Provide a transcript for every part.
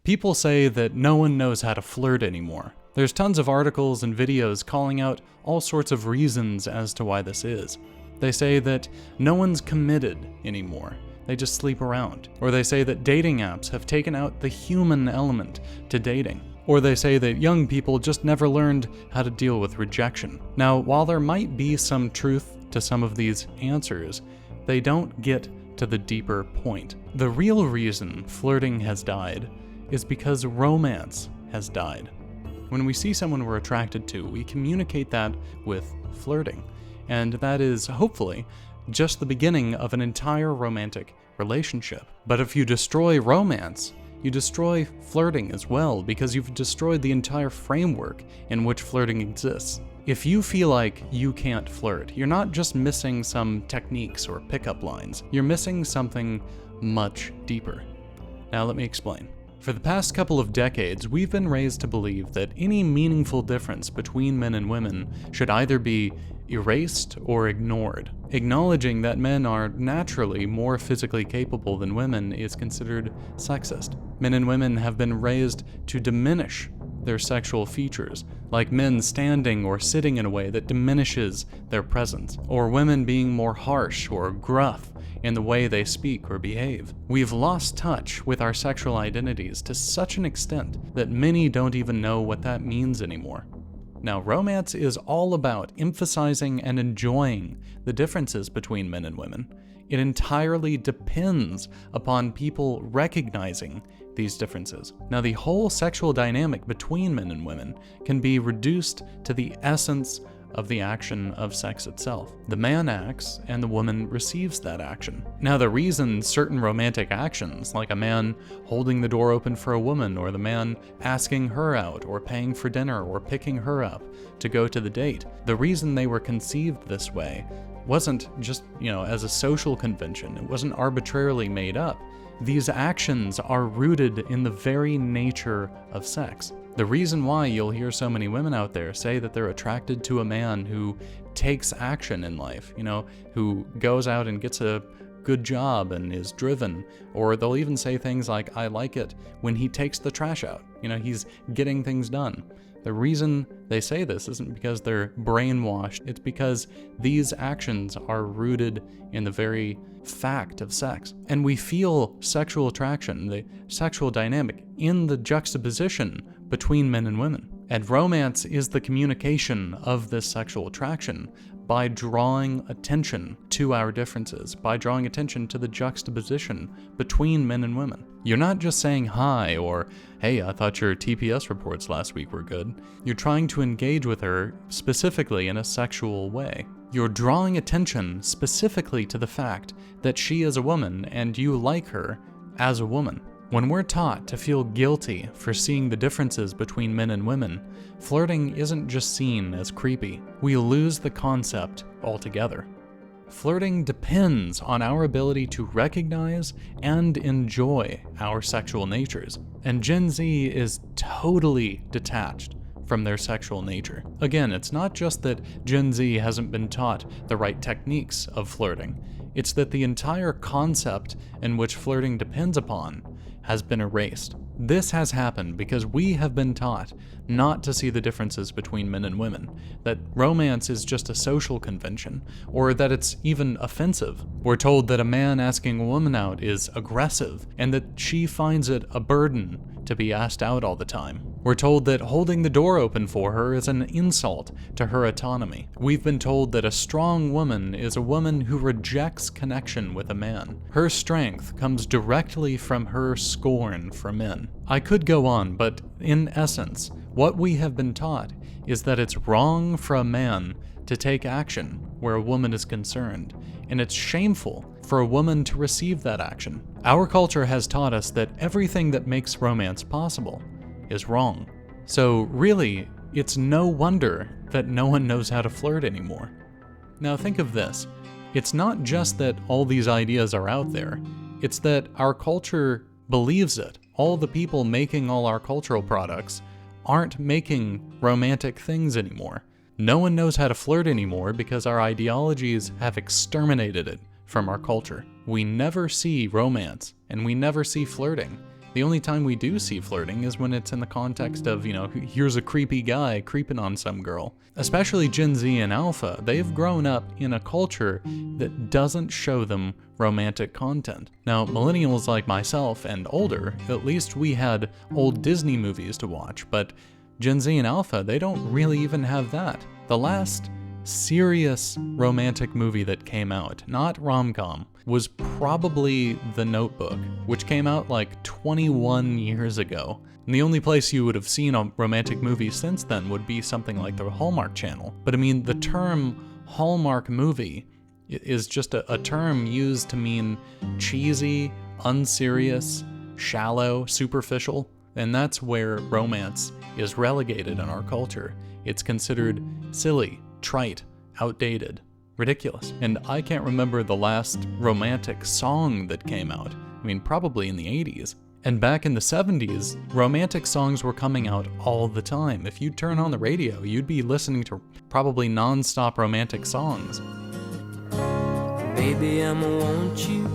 People say that no one knows how to flirt anymore. There's tons of articles and videos calling out all sorts of reasons as to why this is. They say that no one's committed anymore. They just sleep around. Or they say that dating apps have taken out the human element to dating. Or they say that young people just never learned how to deal with rejection. Now, while there might be some truth to some of these answers, they don't get to the deeper point. The real reason flirting has died is because romance has died. When we see someone we're attracted to, we communicate that with flirting. And that is, hopefully, just the beginning of an entire romantic relationship. But if you destroy romance, you destroy flirting as well, because you've destroyed the entire framework in which flirting exists. If you feel like you can't flirt, you're not just missing some techniques or pickup lines, you're missing something much deeper. Now let me explain. For the past couple of decades, we've been raised to believe that any meaningful difference between men and women should either be erased or ignored. Acknowledging that men are naturally more physically capable than women is considered sexist. Men and women have been raised to diminish their sexual features, like men standing or sitting in a way that diminishes their presence, or women being more harsh or gruff in the way they speak or behave. We've lost touch with our sexual identities to such an extent that many don't even know what that means anymore. Now, romance is all about emphasizing and enjoying the differences between men and women. It entirely depends upon people recognizing these differences. Now, the whole sexual dynamic between men and women can be reduced to the essence of the action of sex itself. The man acts and the woman receives that action. Now, the reason certain romantic actions, like a man holding the door open for a woman, or the man asking her out, or paying for dinner, or picking her up to go to the date, the reason they were conceived this way wasn't just, as a social convention. It wasn't arbitrarily made up. These actions are rooted in the very nature of sex. The reason why you'll hear so many women out there say that they're attracted to a man who takes action in life, who goes out and gets a good job and is driven, or they'll even say things like, I like it when he takes the trash out, he's getting things done. The reason they say this isn't because they're brainwashed, it's because these actions are rooted in the very fact of sex. And we feel sexual attraction, the sexual dynamic, in the juxtaposition between men and women. And romance is the communication of this sexual attraction by drawing attention to our differences, by drawing attention to the juxtaposition between men and women. You're not just saying hi or, hey, I thought your TPS reports last week were good. You're trying to engage with her specifically in a sexual way. You're drawing attention specifically to the fact that she is a woman and you like her as a woman. When we're taught to feel guilty for seeing the differences between men and women, flirting isn't just seen as creepy. We lose the concept altogether. Flirting depends on our ability to recognize and enjoy our sexual natures, and Gen Z is totally detached from their sexual nature. Again, it's not just that Gen Z hasn't been taught the right techniques of flirting, it's that the entire concept in which flirting depends upon has been erased. This has happened because we have been taught not to see the differences between men and women, that romance is just a social convention, or that it's even offensive. We're told that a man asking a woman out is aggressive, and that she finds it a burden to be asked out all the time. We're told that holding the door open for her is an insult to her autonomy. We've been told that a strong woman is a woman who rejects connection with a man. Her strength comes directly from her scorn for men. I could go on, but in essence, what we have been taught is that it's wrong for a man to take action where a woman is concerned, and it's shameful for a woman to receive that action. Our culture has taught us that everything that makes romance possible is wrong. So really, it's no wonder that no one knows how to flirt anymore. Now think of this. It's not just that all these ideas are out there, it's that our culture believes it. All the people making all our cultural products aren't making romantic things anymore. No one knows how to flirt anymore because our ideologies have exterminated it from our culture. We never see romance, and we never see flirting. The only time we do see flirting is when it's in the context of, here's a creepy guy creeping on some girl. Especially Gen Z and Alpha, they've grown up in a culture that doesn't show them romantic content. Now, millennials like myself and older, at least we had old Disney movies to watch, but Gen Z and Alpha, they don't really even have that. The last serious romantic movie that came out, not rom-com, was probably The Notebook, which came out like 21 years ago. And the only place you would have seen a romantic movie since then would be something like the Hallmark Channel. But I mean, the term Hallmark movie is just a term used to mean cheesy, unserious, shallow, superficial, and that's where romance is relegated in our culture. It's considered silly, trite, outdated, ridiculous. And I can't remember the last romantic song that came out. I mean, probably in the 80s. And back in the 70s, romantic songs were coming out all the time. If you turn on the radio, you'd be listening to probably non-stop romantic songs. Baby, I'ma want you.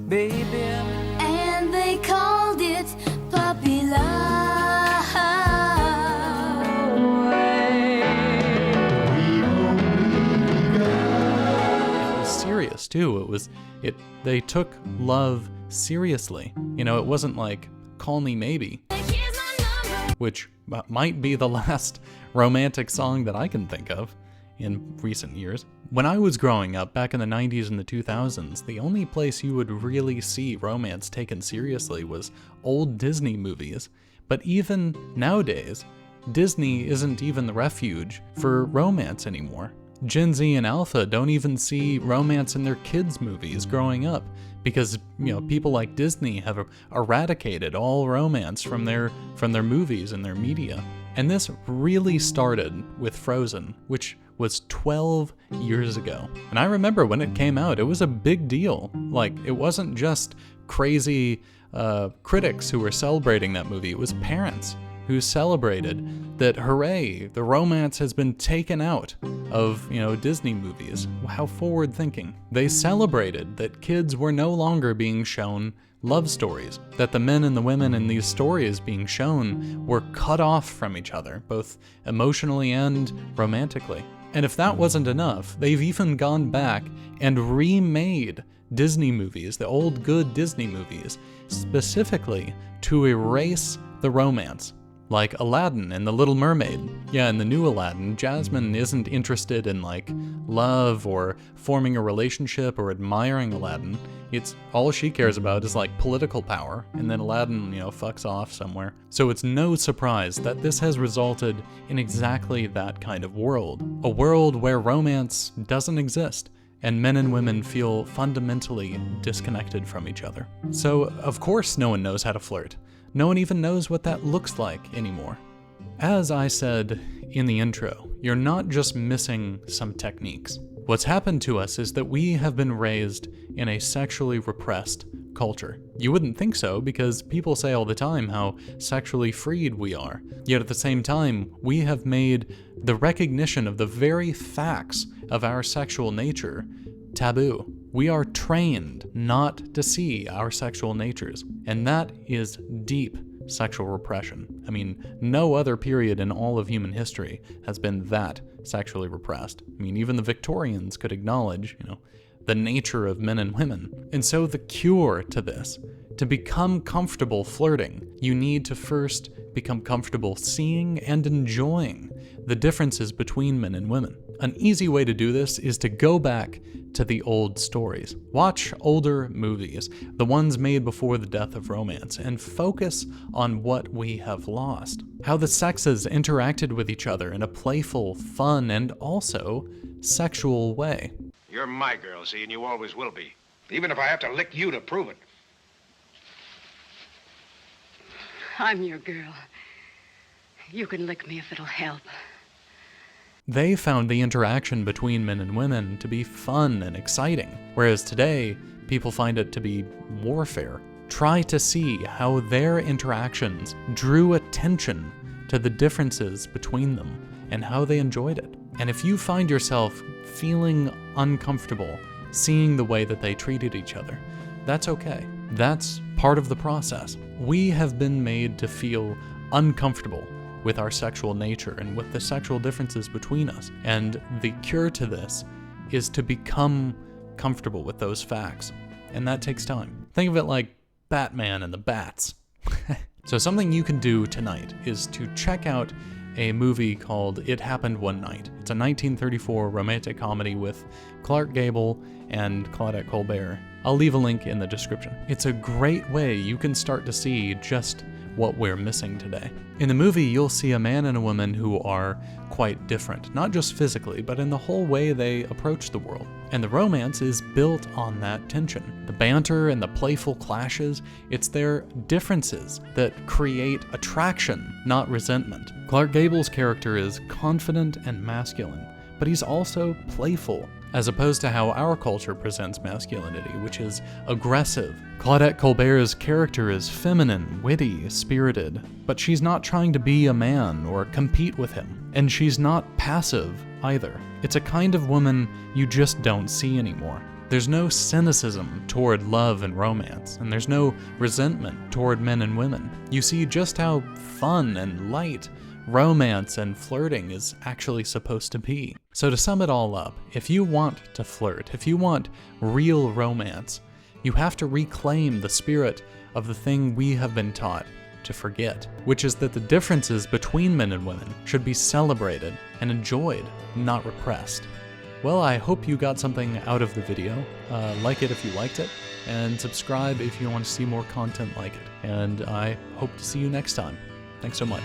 Baby, and they called it puppy love. It was serious too. They took love seriously. It wasn't like Call Me Maybe, which might be the last romantic song that I can think of in recent years. When I was growing up, back in the 90s and the 2000s, the only place you would really see romance taken seriously was old Disney movies. But even nowadays, Disney isn't even the refuge for romance anymore. Gen Z and Alpha don't even see romance in their kids' movies growing up because, people like Disney have eradicated all romance from their movies and their media. And this really started with Frozen, which was 12 years ago. And I remember when it came out, it was a big deal. Like, it wasn't just crazy critics who were celebrating that movie. It was parents who celebrated that, hooray, the romance has been taken out of, Disney movies. How forward-thinking. They celebrated that kids were no longer being shown love stories, that the men and the women in these stories being shown were cut off from each other, both emotionally and romantically. And if that wasn't enough, they've even gone back and remade Disney movies, the old good Disney movies, specifically to erase the romance. Like Aladdin and The Little Mermaid. Yeah, in the new Aladdin, Jasmine isn't interested in love or forming a relationship or admiring Aladdin. It's all she cares about is political power, and then Aladdin, fucks off somewhere. So it's no surprise that this has resulted in exactly that kind of world. A world where romance doesn't exist, and men and women feel fundamentally disconnected from each other. So, of course, no one knows how to flirt. No one even knows what that looks like anymore. As I said in the intro, you're not just missing some techniques. What's happened to us is that we have been raised in a sexually repressed culture. You wouldn't think so because people say all the time how sexually freed we are. Yet at the same time, we have made the recognition of the very facts of our sexual nature taboo. We are trained not to see our sexual natures, and that is deep sexual repression. I mean, no other period in all of human history has been that sexually repressed. I mean, even the Victorians could acknowledge, the nature of men and women. And so the cure to this, to become comfortable flirting, you need to first become comfortable seeing and enjoying the differences between men and women. An easy way to do this is to go back to the old stories. Watch older movies, the ones made before the death of romance, and focus on what we have lost. How the sexes interacted with each other in a playful, fun, and also sexual way. You're my girl, see, and you always will be. Even if I have to lick you to prove it. I'm your girl. You can lick me if it'll help. They found the interaction between men and women to be fun and exciting, whereas today, people find it to be warfare. Try to see how their interactions drew attention to the differences between them and how they enjoyed it. And if you find yourself feeling uncomfortable seeing the way that they treated each other, that's okay. That's part of the process. We have been made to feel uncomfortable with our sexual nature and with the sexual differences between us. And the cure to this is to become comfortable with those facts. And that takes time. Think of it like Batman and the Bats. So something you can do tonight is to check out a movie called It Happened One Night. It's a 1934 romantic comedy with Clark Gable and Claudette Colbert. I'll leave a link in the description. It's a great way you can start to see just what we're missing today. In the movie, you'll see a man and a woman who are quite different, not just physically, but in the whole way they approach the world. And the romance is built on that tension. The banter and the playful clashes, it's their differences that create attraction, not resentment. Clark Gable's character is confident and masculine, but he's also playful, as opposed to how our culture presents masculinity, which is aggressive. Claudette Colbert's character is feminine, witty, spirited, but she's not trying to be a man or compete with him. And she's not passive either. It's a kind of woman you just don't see anymore. There's no cynicism toward love and romance, and there's no resentment toward men and women. You see just how fun and light romance and flirting is actually supposed to be. So to sum it all up, if you want to flirt, if you want real romance, you have to reclaim the spirit of the thing we have been taught to forget, which is that the differences between men and women should be celebrated and enjoyed, not repressed. Well, I hope you got something out of the video. Like it if you liked it, and subscribe if you want to see more content like it. And I hope to see you next time. Thanks so much.